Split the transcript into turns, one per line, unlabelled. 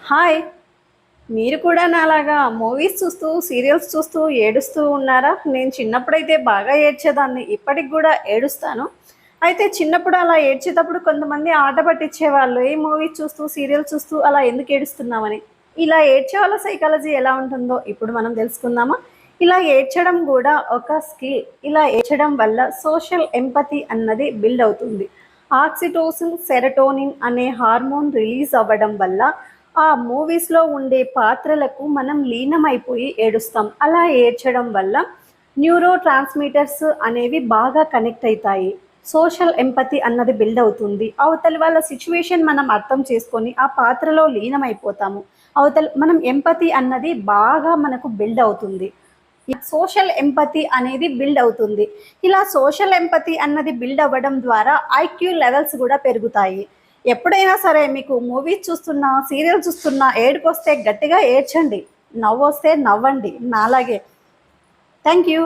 Hi! మీరు కూడా నాలాగా మూవీస్ చూస్తూ, సీరియల్స్ చూస్తూ ఏడుస్తూ ఉన్నారా? నేను చిన్నప్పుడైతే బాగా ఏడ్చేదాన్ని. ఇప్పటికి గూడా ఏడుస్తాను. అయితే చిన్నప్పుడు అలా ఏడ్చేటప్పుడు కొంతమంది ఆట పట్టించేవాళ్ళు. "ఏ మూవీ చూస్తూ, సీరియల్ చూస్తూ అలా ఎందుకు ఏడుస్తున్నావని?" ఇలా ఏడ్చే వాళ్ళ సైకాలజీ ఎలా ఉంటుందో ఇప్పుడు మనం తెలుసుకుందామా? ఇలా ఏడ్చడం గూడా ఒక స్కిల్. ఇలా ఏడ్చడం వల్ల సోషల్ ఎంపతి అన్నది బిల్డ్ అవుతుంది. ఆక్సిటోసిన్, సెరటోనిన్ అనే హార్మోన్ రిలీజ్ అవ్వడం వల్ల ఆ మూవీస్‌లో ఉండే పాత్రలకు మనం లీనమైపోయి ఏడుస్తాం. అలా ఏడ్చడం వల్ల న్యూరో ట్రాన్స్‌మిటర్స్ అనేవి బాగా కనెక్ట్ అయితాయి. సోషల్ ఎంపతి అన్నది బిల్డ్ అవుతుంది. అవతలి వాళ్ళ సిట్యుయేషన్ మనం అర్థం చేసుకొని ఆ పాత్రలో లీనమైపోతాము. మనం ఎంపతి అన్నది బాగా మనకు బిల్డ్ అవుతుంది. సోషల్ ఎంపతి అనేది బిల్డ్ అవుతుంది. ఇలా సోషల్ ఎంపతి అన్నది బిల్డ్ అవ్వడం ద్వారా ఐక్యూ లెవెల్స్ గూడా పెరుగుతాయి. ఎప్పుడైనా సరే మీకు మూవీస్ చూస్తున్నా, సీరియల్ చూస్తున్నా ఏడుపొస్తే గట్టిగా ఏడ్చండి. నవ్వొస్తే నవ్వండి నాలాగే. Thank you.